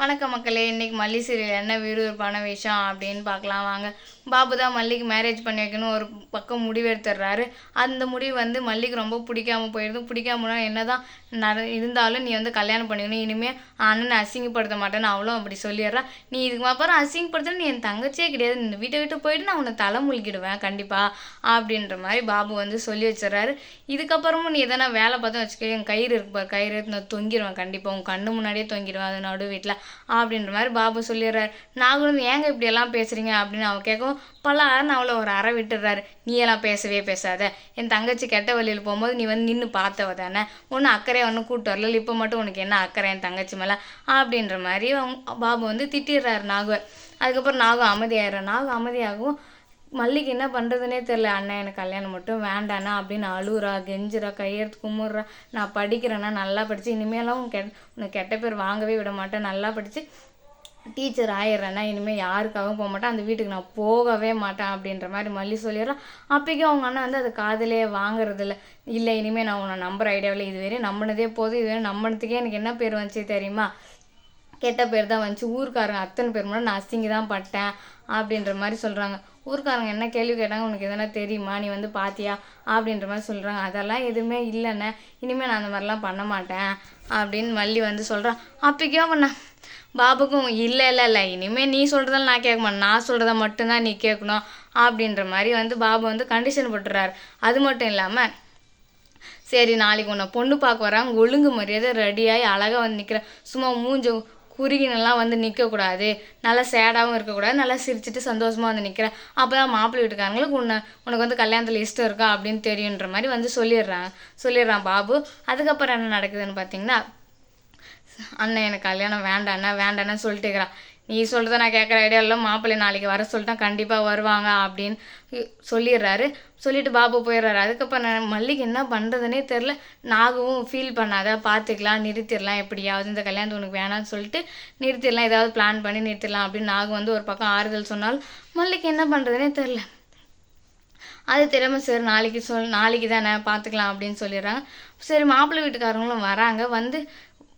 வணக்கம் மக்களே. இன்னைக்கு மல்லி சீரியல் என்ன விறுவிறுப்பான விஷயம் அப்படின்னு பார்க்கலாம் வாங்க. பாபு தான் மல்லிக்கு மேரேஜ் பண்ணி வைக்கணும் ஒரு பக்கம் முடிவு எடுத்துடுறாரு. அந்த முடிவு மல்லிக்கு ரொம்ப பிடிக்காம போயிடுது. பிடிக்காமனா என்னதான் இருந்தாலும் நீ கல்யாணம் பண்ணிக்கணும், இனிமேல் அண்ணனை அசிங்கப்படுத்த மாட்டேன்னு அவளும் அப்படி சொல்லிடுறா. நீ இதுக்கு அப்புறம் அசிங்கப்படுத்த நீ என் தங்கச்சியே கிடையாது, இந்த வீட்டை விட்டு போயிட்டு நான் உன்னை தலை முழுக்கிடுவேன் கண்டிப்பா அப்படின்ற மாதிரி பாபு சொல்லி வச்சிடறாரு. இதுக்கப்புறமும் நீ எதனா வேலை பார்த்தா வச்சுக்க, என் கயிறு இருக்கு பாரு, கயிறு நான் தொங்கிடுவேன் கண்டிப்பாக, உன் கண்ணு முன்னாடியே தொங்கிடுவேன் அது நடு வீட்டில் அப்படின்ற மாதிரி பாபு சொல்லிடுறாரு. நாகலும் ஏங்க இப்படியெல்லாம் பேசுகிறீங்க அப்படின்னு அவன் கேட்கவும் பலாருன்னு அவளை ஒரு அறை விட்டுடுறாரு. நீ எல்லாம் பேசவே பேசாத, என் தங்கச்சி கெட்ட வழியில் போகும்போது நீ நின்று பார்த்தவ தானே, ஒன்றும் அக்கறையை ஒன்றும் கூப்பிட்டு வரல, இப்போ மட்டும் உனக்கு என்ன அக்கறை என் தங்கச்சி மேலே அப்படின்ற மாதிரி பாபு திட்டிடுறாரு நாகுவை. அதுக்கப்புறம் நாகும் அமைதியாயிடுறான். நாகும் அமைதியாகவும் மல்லிக்கு என்ன பண்ணுறதுனே தெரில. அண்ணன் எனக்கு கல்யாணம் மட்டும் வேண்டாண்ணா அப்படின்னு அழுகுறா, கெஞ்சுறா, கையெடுத்து கும்பிட்றா. நான் படிக்கிறேன்னா நல்லா படித்து இனிமேலாம் உனக்கு கெட்ட பேர் வாங்கவே விட மாட்டேன், நல்லா படித்து டீச்சர் ஆயிடுறேன்னா இனிமேல் யாருக்காகவும் போக மாட்டேன், அந்த வீட்டுக்கு நான் போகவே மாட்டேன் அப்படின்ற மாதிரி மல்லி சொல்லிடுறான். அப்போக்கும் அவங்க அண்ணன் அது காதலே வாங்குறதில்ல. இல்லை இனிமேல் நான் உன்னை நம்புற ஐடியாவில், இதுவரை நம்பினதே போதும், இதுவரை நம்பினதுக்கே எனக்கு என்ன பேர் வந்துச்சு தெரியுமா, கெட்ட பேர் தான் வந்துச்சு, ஊருக்காரங்க அத்தனை பேர் முன்னாடி நான் அசிங்க தான் பட்டேன் அப்படின்ற மாதிரி சொல்கிறாங்க. ஊருக்காரங்க என்ன கேள்வி கேட்டாங்க, உனக்கு எதனா தெரியுமா, நீ பார்த்தியா அப்படின்ற மாதிரி சொல்கிறாங்க. அதெல்லாம் எதுவுமே இல்லைண்ணே, இனிமேல் நான் அந்த மாதிரிலாம் பண்ண மாட்டேன் அப்படின்னு மல்லி சொல்கிறான். அப்போக்கும் பண்ண பாபுக்கும் இல்லை இல்லை இல்லை இனிமேல் நீ சொல்கிறதால நான் கேட்க மாட்டேன், நான் சொல்கிறத மட்டும்தான் நீ கேட்கணும் அப்படின்ற மாதிரி பாபு கண்டிஷன் போட்டுறாரு. அது மட்டும் இல்லாமல் சரி நாளைக்கு உன்னை பொண்ணு பார்க்க வராங்க, ஒழுங்கு மரியாதை ரெடியாகி அழகாக நிற்கிற, சும்மா மூஞ்ச குறுகினெல்லாம் நிற்கக்கூடாது, நல்லா சேடாகவும் இருக்கக்கூடாது, நல்லா சிரிச்சுட்டு சந்தோஷமாக நிற்கிறேன், அப்போ தான் மாப்பிள்ளை வீட்டுக்காரங்களுக்கு உனக்கு கல்யாணத்தில் இஷ்டம் இருக்கா அப்படின்னு தெரியுன்ற மாதிரி சொல்லிடுறான் பாபு. அதுக்கப்புறம் என்ன நடக்குதுன்னு பார்த்தீங்கன்னா, அண்ணன் எனக்கு கல்யாணம் வேண்டான்னு சொல்லிட்டு இருக்கிறான். நீ சொல்கிறத நான் கேட்குற ஐடியா இல்லை, மாப்பிள்ளை நாளைக்கு வர சொல்லிட்டா கண்டிப்பாக வருவாங்க அப்படின்னு சொல்லிடுறாரு. சொல்லிவிட்டு பாபு போயிடுறாரு. அதுக்கப்புறம் மல்லிக்கு என்ன பண்ணுறதுனே தெரில. நாகவும் ஃபீல் பண்ணாத, பார்த்துக்கலாம், நிறுத்திடலாம், எப்படியாவது இந்த கல்யாணத்தை உனக்கு வேணான்னு சொல்லிட்டு நிறுத்திடலாம், ஏதாவது பிளான் பண்ணி நிறுத்திடலாம் அப்படின்னு நாகு ஒரு பக்கம் ஆறுதல் சொன்னாலும் மல்லிக்கு என்ன பண்ணுறதுனே தெரில. அது தெரியாமல் சரி நாளைக்கு தானே பார்த்துக்கலாம் அப்படின்னு சொல்லிடுறாங்க. சரி மாப்பிள்ளை வீட்டுக்காரங்களும் வராங்க,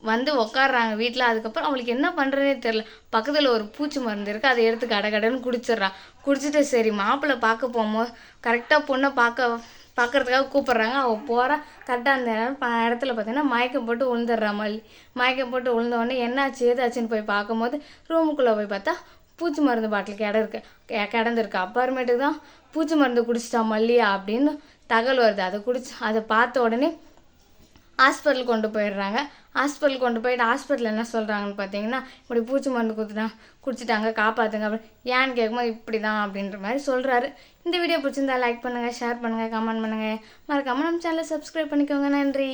வந்து உக்காடுறாங்க வீட்டில். அதுக்கப்புறம் அவளுக்கு என்ன பண்ணுறதே தெரில. பக்கத்தில் ஒரு பூச்சி மருந்து இருக்குது, அதை எடுத்து கடன்னு குடிச்சிட்றான். குடிச்சிட்டு சரி மாப்பிள்ளை பார்க்க போகும்போது கரெக்டாக பொண்ணை பார்க்கறதுக்காக கூப்பிட்றாங்க. அவள் போகிறா. கரெக்டாக அந்த இடத்துல பார்த்தீங்கன்னா மயக்கம் போட்டு விழுந்துடுறா மல்லி. மயக்கம் போட்டு விழுந்தோடனே என்னாச்சு ஏதாச்சுன்னு போய் பார்க்கும்போது ரூமுக்குள்ளே போய் பார்த்தா பூச்சி மருந்து பாட்டில் கிடந்திருக்கு. அப்புறமேட்டுக்கு தான் பூச்சி மருந்து குடிச்சிட்டா மல்லியா அப்படின்னு தகவல் வருது. அதை பார்த்த உடனே ஹாஸ்பிட்டல் கொண்டு போயிடுறாங்க. ஹாஸ்பிட்டல் கொண்டு போயிட்டு ஹாஸ்பிட்டலில் என்ன சொல்கிறாங்கன்னு பார்த்தீங்கன்னா, இப்படி பூச்சி மருந்து குடிச்சிட்டாங்க, காப்பாற்றுங்க அப்படின்னு. ஏன்னு கேட்கும்போது இப்படி தான் அப்படின்ற மாதிரி சொல்கிறாரு. இந்த வீடியோ பிடிச்சிருந்தா லைக் பண்ணுங்கள், ஷேர் பண்ணுங்கள், கமெண்ட் பண்ணுங்கள், மறக்காமல் நம்ம சேனலை சப்ஸ்கிரைப் பண்ணிக்கோங்க. நன்றி.